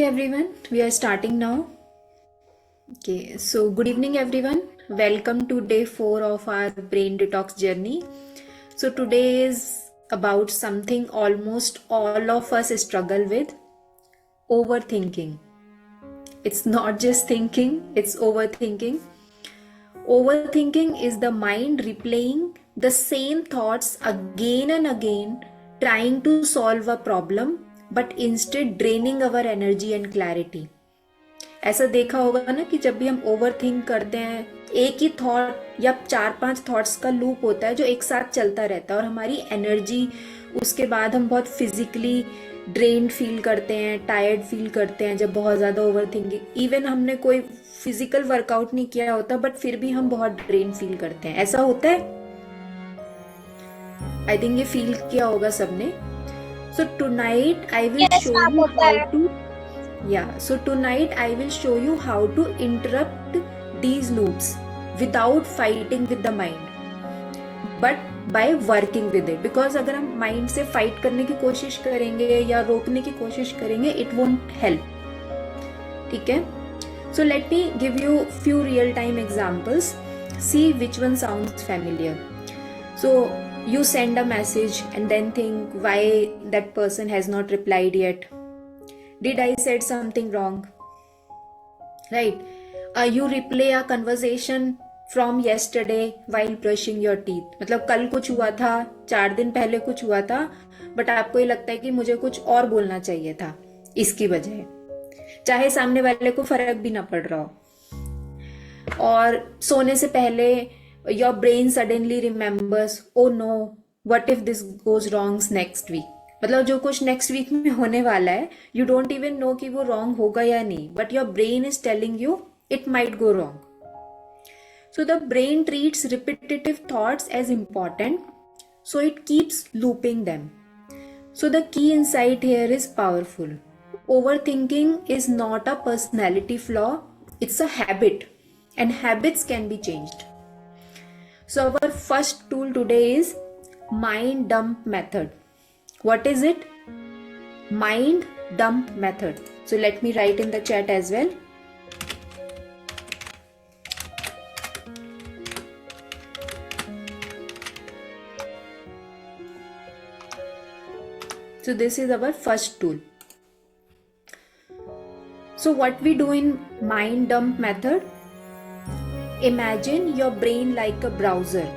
Everyone, we are starting now. Okay, so good evening everyone. Welcome to day 4 of our brain detox journey. So today is about something almost all of us struggle with: overthinking. It's not just thinking, it's overthinking. Overthinking is the mind replaying the same thoughts again and again, trying to solve a problem, but instead draining our energy and clarity. ऐसा देखा होगा ना कि जब भी हम over think करते हैं, एक ही थॉट या 4-5 थॉट्स का लूप होता है जो एक साथ चलता रहता है और हमारी एनर्जी, उसके बाद हम बहुत फिजिकली ड्रेन्ड फील करते हैं, टायर्ड फील करते हैं जब बहुत ज़्यादा ओवर थिंकिंग, इवन हमने कोई फिजिकल वर्कआउट नहीं किया होता बट फिर भी हम बहुत ड्रेन फील करते हैं. ऐसा होता है. आई थिंक ये फील किया होगा सबने. So tonight I will show you how to So tonight I will show you how to interrupt these loops without fighting with the mind, but by working with it. Because अगर हम mind से fight करने की कोशिश करेंगे या रोकने की कोशिश करेंगे, it won't help. ठीक है? So let me give you few real time examples. See which one sounds familiar. So you send a message and then think why that person has not replied yet. Did I said something wrong? Right? You replay a conversation from yesterday while brushing your teeth. मतलब कल कुछ हुआ था, 4 दिन पहले कुछ हुआ था, बट आपको ये लगता है कि मुझे कुछ और बोलना चाहिए था इसकी वजह, चाहे सामने वाले को फर्क भी ना पड़ रहा हो. और सोने से पहले your brain suddenly remembers, oh no, what if this goes wrong next week? मतलब जो कुछ नेक्स्ट वीक में होने वाला है, यू डोंट इवन नो कि वो रॉन्ग होगा या नहीं, but your brain is telling you it might go wrong. So the brain treats repetitive thoughts as important, so it keeps looping them. So the key insight here is powerful. Overthinking is not a personality flaw, it's a habit, and habits can be changed. So our first tool today is mind dump method. What is it? Mind dump method. So let me write in the chat as well. So this is our first tool. So what we do in mind dump method? Imagine your brain like a browser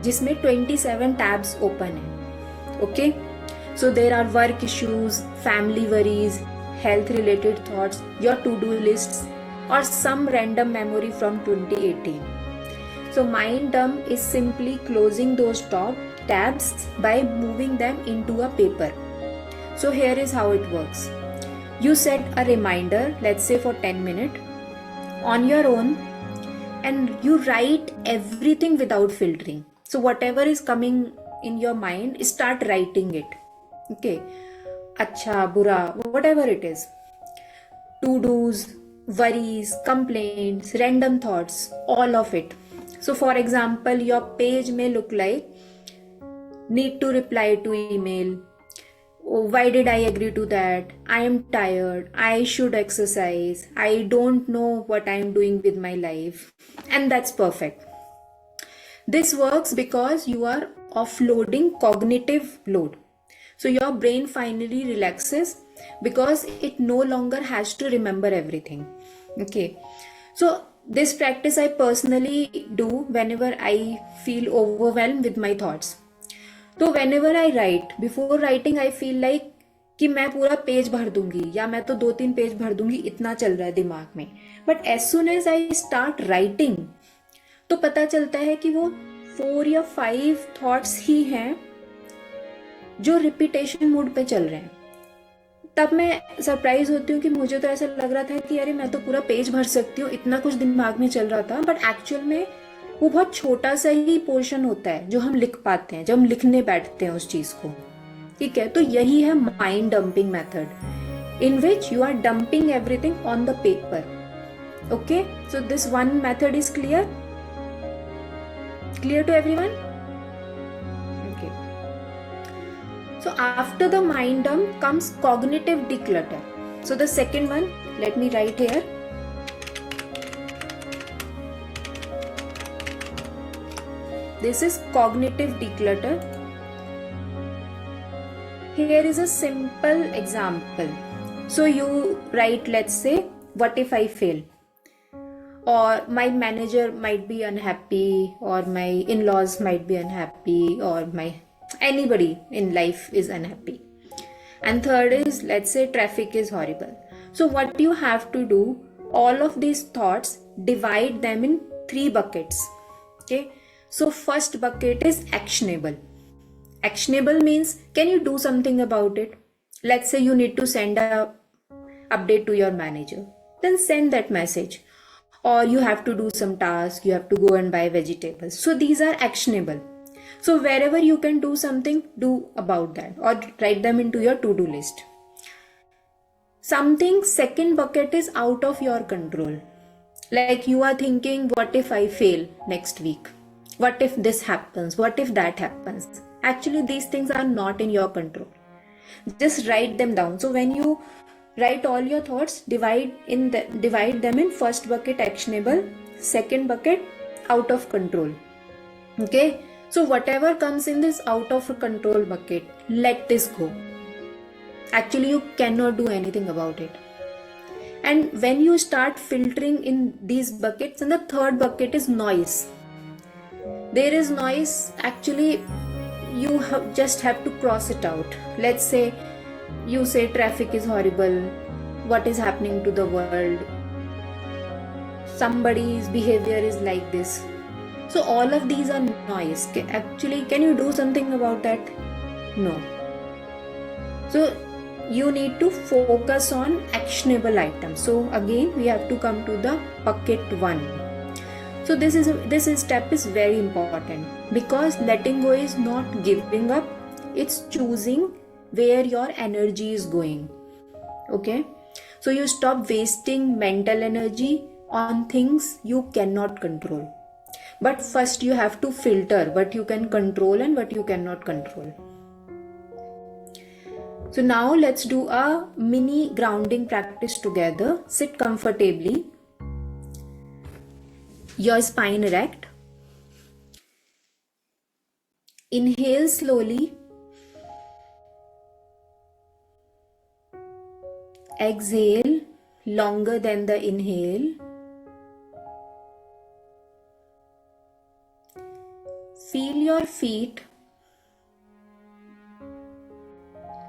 जिसमें 27 tabs open है. Okay, so there are work issues, family worries, health related thoughts, your to-do lists, or some random memory from 2018. So mind dump is simply closing those top tabs by moving them into a paper. So here is how it works. You set a reminder, let's say for 10 minutes on your own, and you write everything without filtering. So whatever is coming in your mind, start writing it. Okay, अच्छा बुरा, whatever it is, to-dos, worries, complaints, random thoughts, all of it. So for example, your page may look like need to reply to email, why did I agree to that, I am tired, I should exercise, I don't know what I am doing with my life. And that's perfect. This works because you are offloading cognitive load. So your brain finally relaxes because it no longer has to remember everything. Okay. So this practice I personally do whenever I feel overwhelmed with my thoughts. So whenever I write, before writing I feel like कि मैं पूरा page भर दूंगी या मैं तो 2-3 page भर दूंगी, इतना चल रहा है दिमाग में. But as soon as I start writing, तो पता चलता है कि वो 4 या 5 थॉट्स ही हैं जो रिपीटेशन मोड पे चल रहे हैं. तब मैं सरप्राइज होती हूँ कि मुझे तो ऐसा लग रहा था कि अरे मैं तो पूरा पेज भर सकती हूँ, इतना कुछ दिमाग में चल रहा था. बट एक्चुअल में वो बहुत छोटा सा ही पोर्शन होता है जो हम लिख पाते हैं जब हम लिखने बैठते हैं उस चीज को. ठीक है, तो यही है mind dumping method, in which you are dumping everything on the paper. Okay, so this one method is clear to everyone. Okay, so after the mind dump comes cognitive declutter. So the second one, let me write here. This is cognitive declutter. Here is a simple example. So you write, let's say, what if I fail? Or my manager might be unhappy, or my in-laws might be unhappy, or anybody in life is unhappy. And third is, let's say, traffic is horrible. So what you have to do, all of these thoughts, divide them in 3 buckets. Okay. So first bucket is actionable. Actionable means, can you do something about it? Let's say you need to send a update to your manager. Then send that message. Or you have to do some task, you have to go and buy vegetables. So these are actionable. So wherever you can do something, do about that, or write them into your to-do list. Something, second bucket is out of your control. Like you are thinking, what if I fail next week? What if this happens? What if that happens? Actually, these things are not in your control. Just write them down. So when you write all your thoughts, divide them in first bucket actionable, second bucket out of control. Okay. So whatever comes in this out of control bucket, let this go. Actually, you cannot do anything about it. And when you start filtering in these buckets, and the third bucket is noise. There is noise, actually you just have to cross it out. Let's say you say traffic is horrible, what is happening to the world, somebody's behavior is like this. So all of these are noise. Actually, can you do something about that? No. So you need to focus on actionable items. So again, we have to come to the bucket 1. So this step is very important, because letting go is not giving up, it's choosing where your energy is going. Okay? So you stop wasting mental energy on things you cannot control. But first you have to filter what you can control and what you cannot control. So now let's do a mini grounding practice together. Sit comfortably. Your spine erect. Inhale slowly. Exhale longer than the inhale. Feel your feet.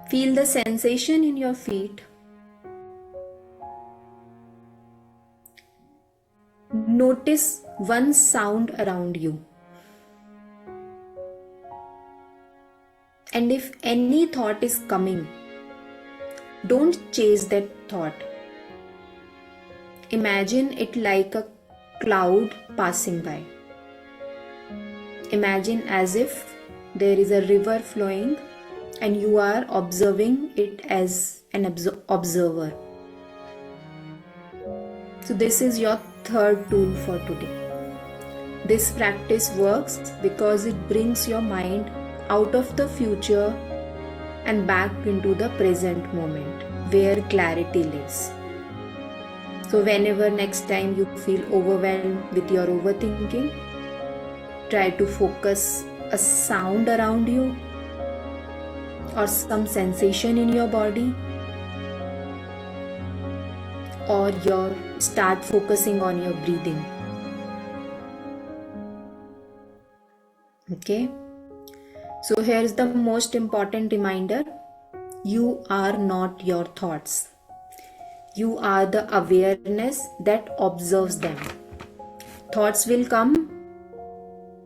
Feel the sensation in your feet. Notice one sound around you. And if any thought is coming, don't chase that thought. Imagine it like a cloud passing by. Imagine as if there is a river flowing and you are observing it as an observer. So this is your third tool for today. This practice works because it brings your mind out of the future and back into the present moment where clarity lives. So whenever next time you feel overwhelmed with your overthinking, try to focus a sound around you or some sensation in your body, or start focusing on your breathing. Okay? So here's the most important reminder. You are not your thoughts. You are the awareness that observes them. Thoughts will come.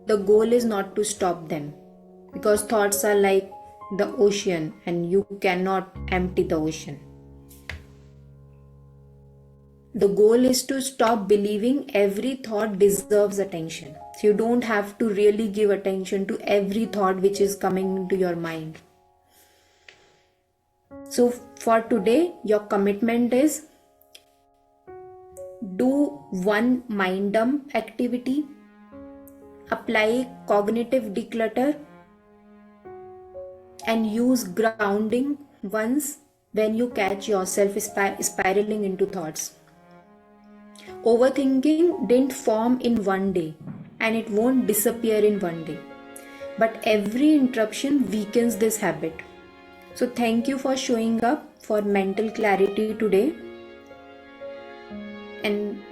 The goal is not to stop them, because thoughts are like the ocean and you cannot empty the ocean. The goal is to stop believing every thought deserves attention. So you don't have to really give attention to every thought which is coming into your mind. So for today, your commitment is do one mind dump activity, apply cognitive declutter, and use grounding once when you catch yourself spiraling into thoughts. Overthinking didn't form in one day and it won't disappear in one day. But every interruption weakens this habit. So, thank you for showing up for mental clarity today. And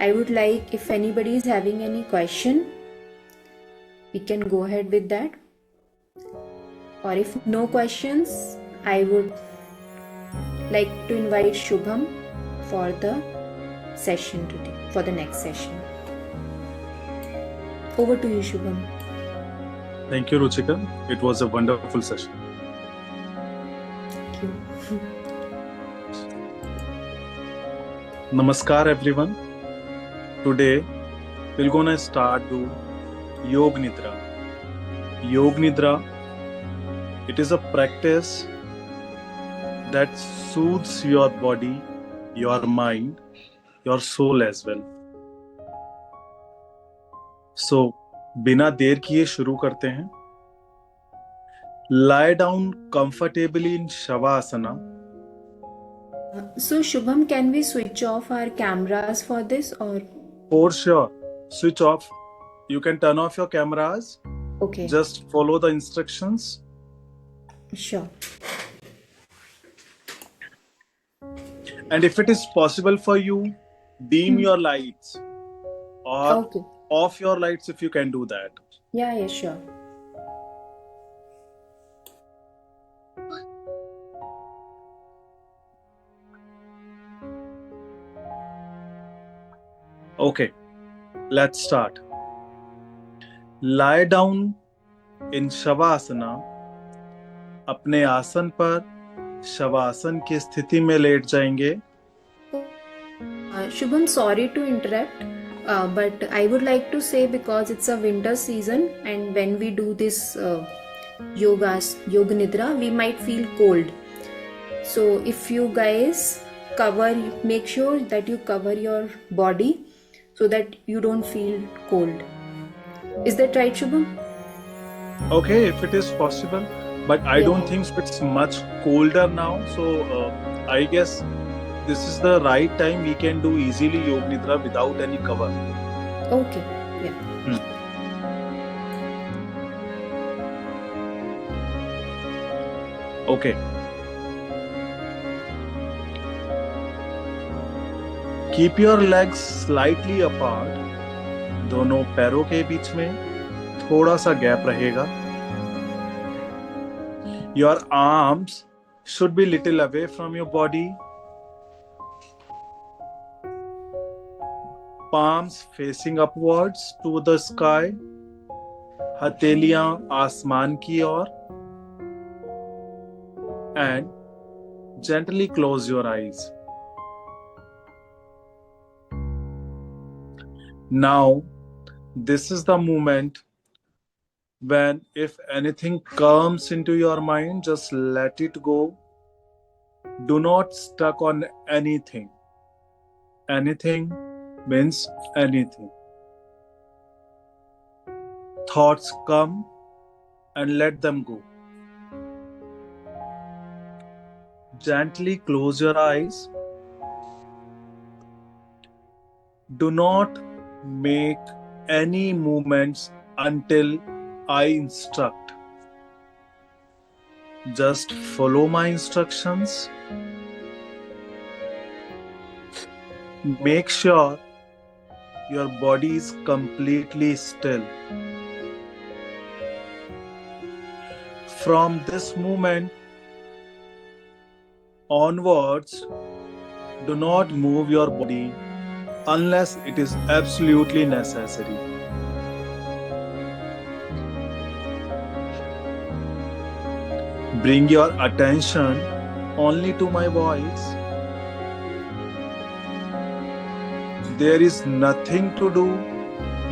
I would like, if anybody is having any question, we can go ahead with that. Or if no questions, I would like to invite Shubham for the session today, for the next session. Over to you, Shubham. Thank you, Ruchika. It was a wonderful session. Thank you. Namaskar, everyone. Today, we're gonna start do Yog Nidra. Yog Nidra, it is a practice that soothes your body, your mind, your soul as well. So, बिना देर किए शुरू करते हैं. Lie down comfortably in Shavasana. So, Shubham, can we switch off our cameras for this or? For sure. Switch off. You can turn off your cameras. Okay. Just follow the instructions. Sure. And if it is possible for you, dim your lights or Okay. off your lights if you can do that. Yeah, sure. Okay, let's start. Lie down in Shavasana. अपने आसन पर शवासन की स्थिति में late जाएंगे. Shubham, sorry to interrupt, but I would like to say, because it's a winter season and when we do this yoga nidra, we might feel cold. So if you guys make sure that you cover your body so that you don't feel cold. Is that right, Shubham? Okay, if it is possible, but I don't think it's much colder now. So I guess this is the right time we can do easily Yog Nidra without any cover. Okay, yeah. Okay. Keep your legs slightly apart. दोनों पैरों के बीच में थोड़ा सा gap रहेगा. Your arms should be little away from your body. Palms facing upwards to the sky. हथेलियां आसमान की ओर. And gently close your eyes. Now, this is the moment when if anything comes into your mind, just let it go. Do not stuck on anything. Anything means anything. Thoughts come and let them go. Gently close your eyes. Do not make any movements until I instruct. Just follow my instructions. Make sure your body is completely still. From this moment onwards, do not move your body unless it is absolutely necessary. Bring your attention only to my voice. There is nothing to do,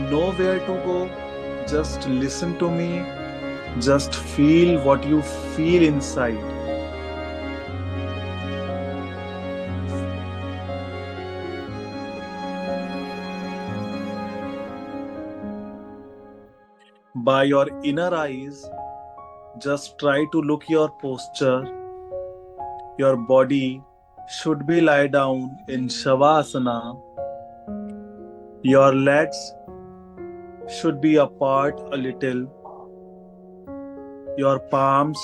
nowhere to go. Just listen to me. Just feel what you feel inside. By your inner eyes, just try to look your posture. Your body should be lie down in Shavasana. Your legs should be apart a little. Your palms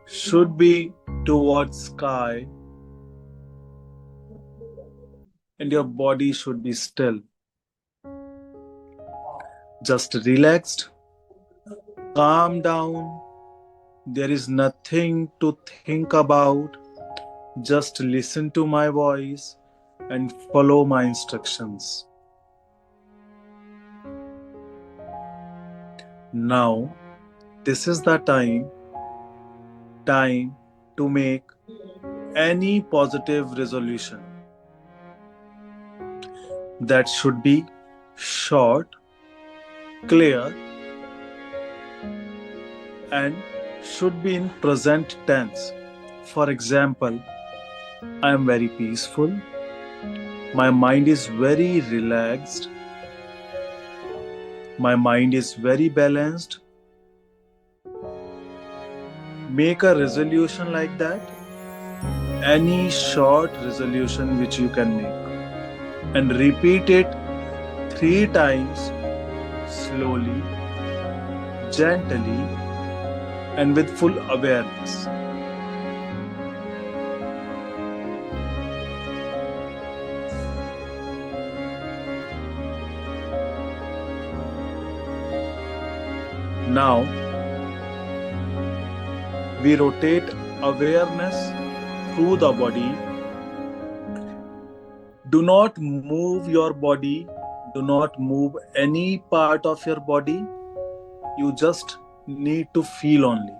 should be towards sky. And your body should be still. Just relaxed, calm down. There is nothing to think about. Just listen to my voice and follow my instructions. Now, this is the time to make any positive resolution. That should be short, clear, and should be in present tense. For example, I am very peaceful. My mind is very relaxed. My mind is very balanced. Make a resolution like that. Any short resolution which you can make. And repeat it 3 times slowly, gently, and with full awareness. Now, we rotate awareness through the body. Do not move your body. Do not move any part of your body. You just need to feel only.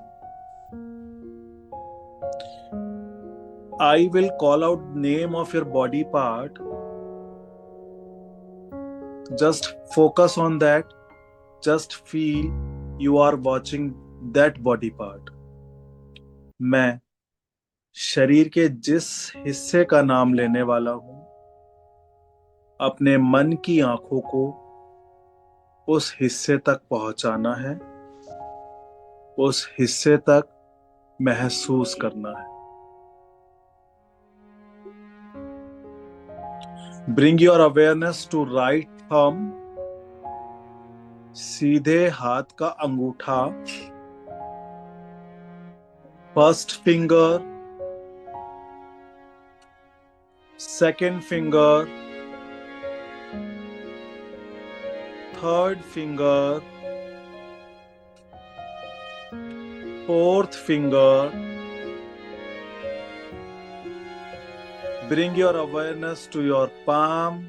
I will call out name of your body part. Just focus on that. Just feel you are watching that body part. मैं शरीर के जिस हिस्से का नाम लेने वाला हूं, अपने मन की आंखों को उस हिस्से तक पहुंचाना है, उस हिस्से तक महसूस करना है. Bring your awareness to right thumb, सीधे हाथ का अंगूठा, first finger, second finger, third finger, fourth finger. Bring your awareness to your palm,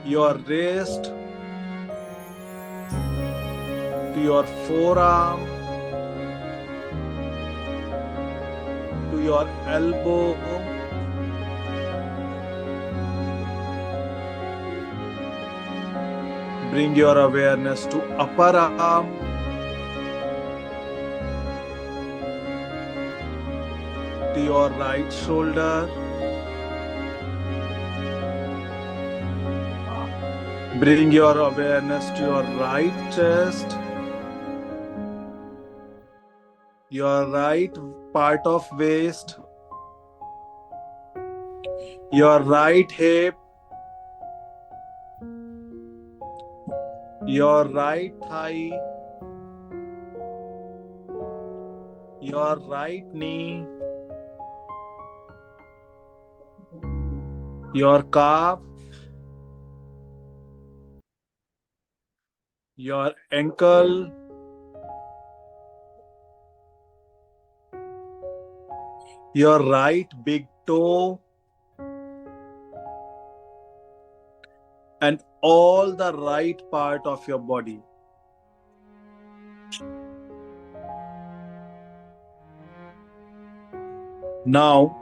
your wrist, to your forearm, to your elbow, bring your awareness to upper arm, to your right shoulder, bring your awareness to your right chest, your right part of waist, your right hip, your right thigh, your right knee, your calf, your ankle, your right big toe, and all the right part of your body. Now,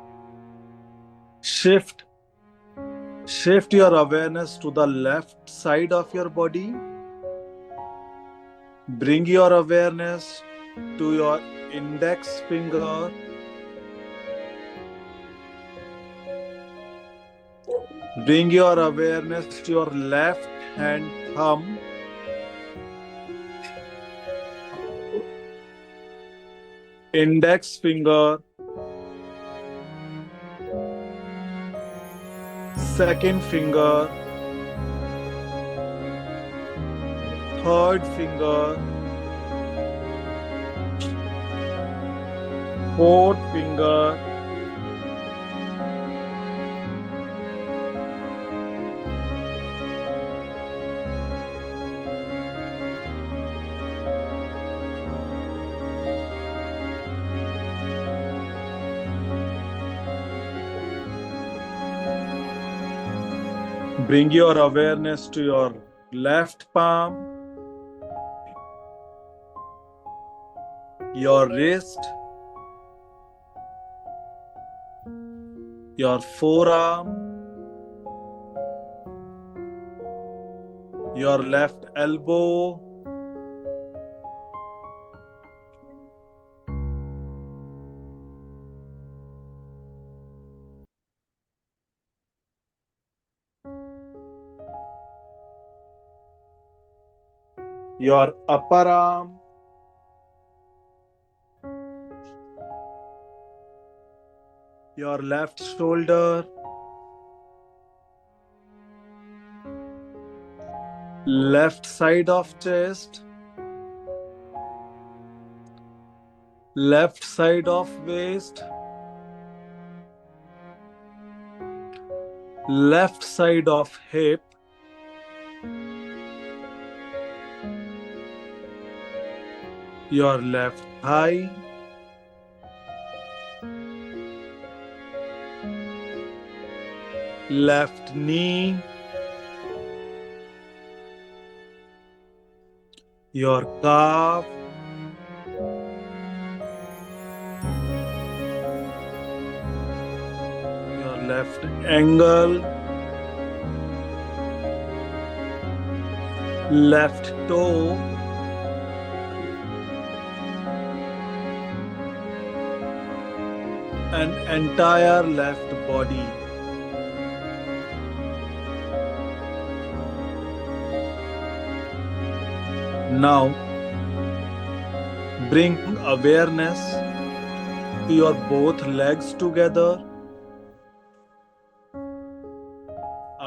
shift your awareness to the left side of your body. Bring your awareness to your index finger, bring your awareness to your left hand thumb, index finger, second finger, third finger, fourth finger, bring your awareness to your left palm, your wrist, your forearm, your left elbow, your upper arm, your left shoulder, left side of chest, left side of waist, left side of hip, your left thigh, left knee, your calf, your left ankle, left toe, and entire left body. Now, bring awareness to your both legs together.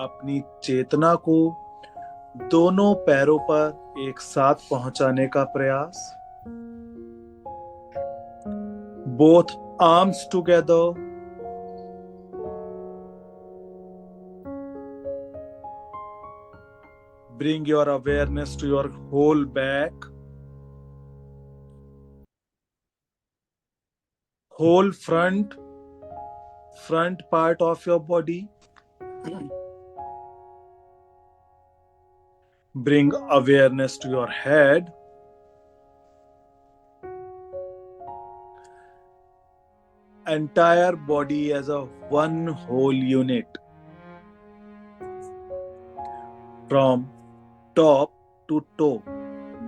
अपनी चेतना को दोनों पैरों पर एक साथ पहुंचाने का प्रयास. Both arms together. Bring your awareness to your whole back, whole front part of your body. Bring awareness to your head, entire body as a one whole unit. From top to toe,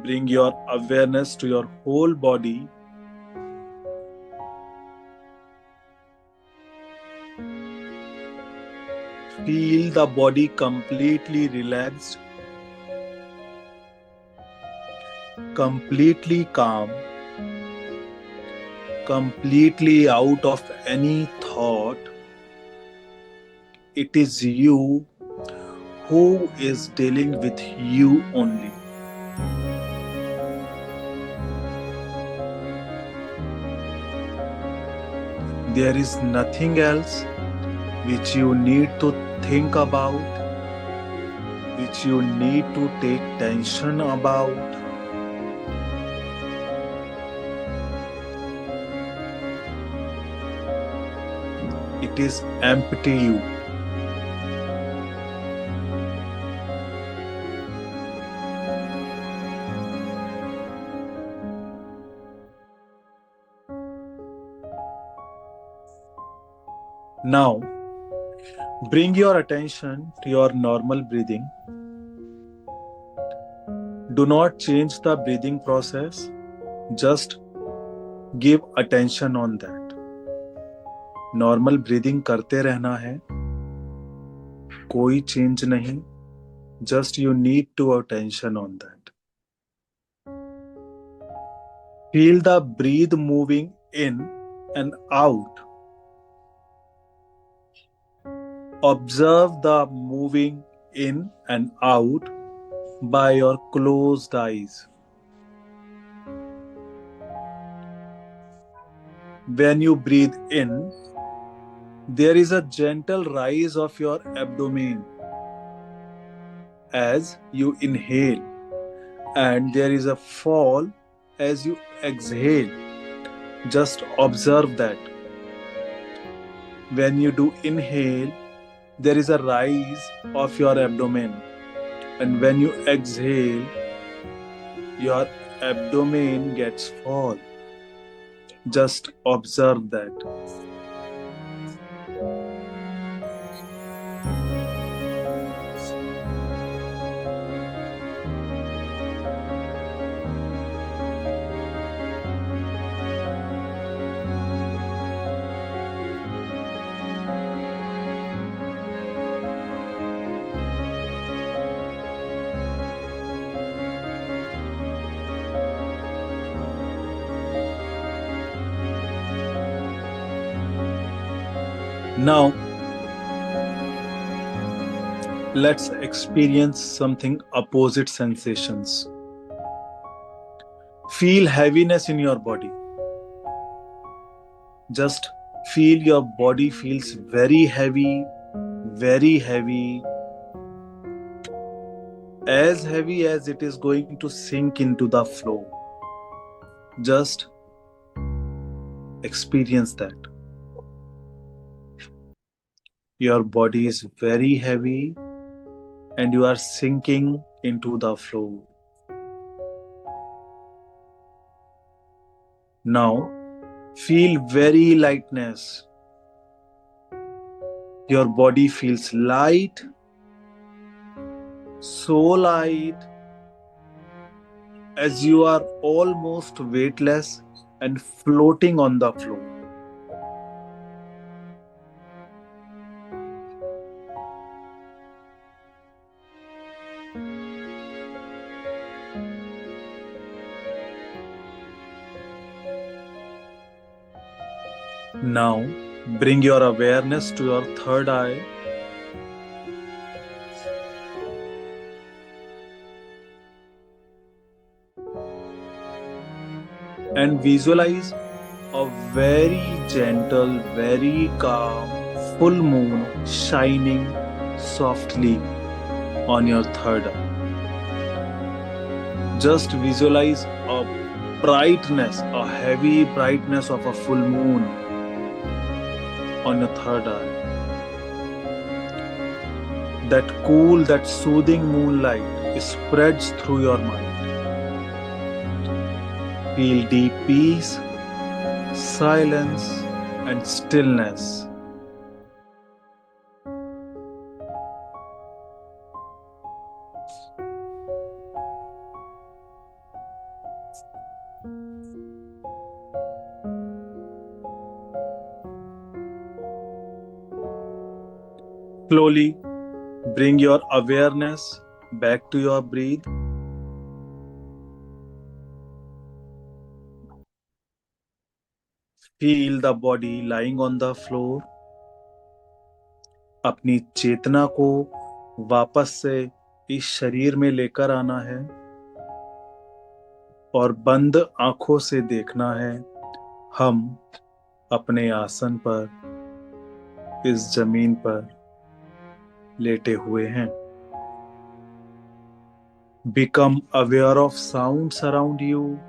bring your awareness to your whole body. Feel the body completely relaxed, completely calm, completely out of any thought. It is you who is dealing with you only. There is nothing else which you need to think about, which you need to take tension about. It is empty you. Now, bring your attention to your normal breathing. Do not change the breathing process. Just give attention on that. Normal breathing करते रहना है, कोई change नहीं. Just you need to attention on that. Feel the breath moving in and out. Observe the moving in and out by your closed eyes. When you breathe in, there is a gentle rise of your abdomen as you inhale, and there is a fall as you exhale. Just observe that. When you do inhale, there is a rise of your abdomen, and when you exhale, your abdomen gets fall. Just observe that. Now, let's experience something opposite sensations. Feel heaviness in your body. Just feel your body feels very heavy, as heavy as it is going to sink into the floor. Just experience that. Your body is very heavy and you are sinking into the floor. Now, feel very lightness. Your body feels light, so light, as you are almost weightless and floating on the floor. Now, bring your awareness to your third eye. And visualize a very gentle, very calm, full moon shining softly on your third eye. Just visualize a brightness, a heavy brightness of a full moon on your third eye. That cool, that soothing moonlight spreads through your mind. Feel deep peace, silence, and stillness. Slowly bring your awareness back to your breath. Feel the body lying on the floor. अपनी चेतना को वापस से इस शरीर में लेकर आना है और बंद आंखों से देखना है हम अपने आसन पर इस जमीन पर लेटे हुए हैं. Become aware of sounds around you.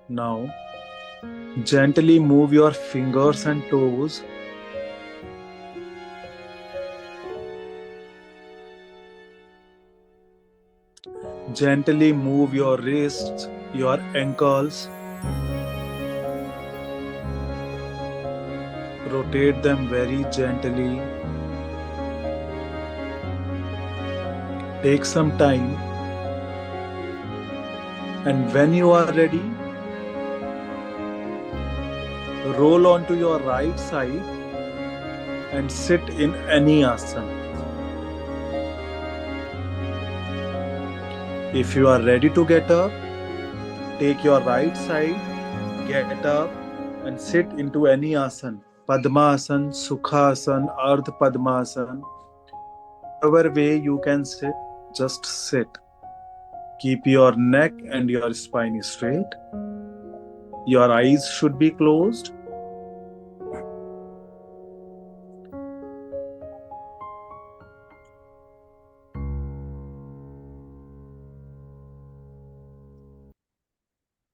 Now, gently move your fingers and toes. Gently move your wrists, your ankles. Rotate them very gently. Take some time. And when you are ready, roll onto your right side and sit in any asana. If you are ready to get up, take your right side, get up and sit into any asana. Padmasana, Sukhasana, Ardha Padmasana. Whatever way you can sit, just sit. Keep your neck and your spine straight. Your eyes should be closed.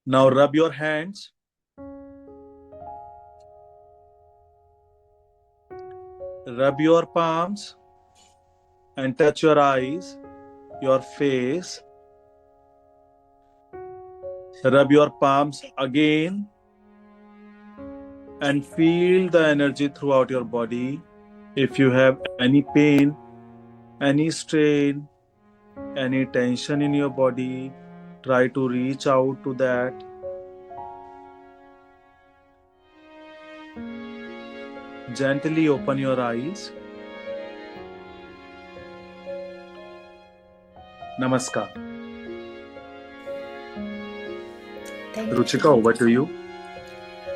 Now rub your hands. Rub your palms and touch your eyes, your face. Rub your palms again and feel the energy throughout your body. If you have any pain, any strain, any tension in your body, try to reach out to that. Gently open your eyes. Namaskar. Thank you, Ruchika, Shubham. over to you.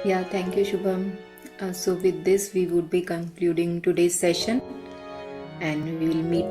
Yeah, thank you, Shubham. So with this, we would be concluding today's session, and we will meet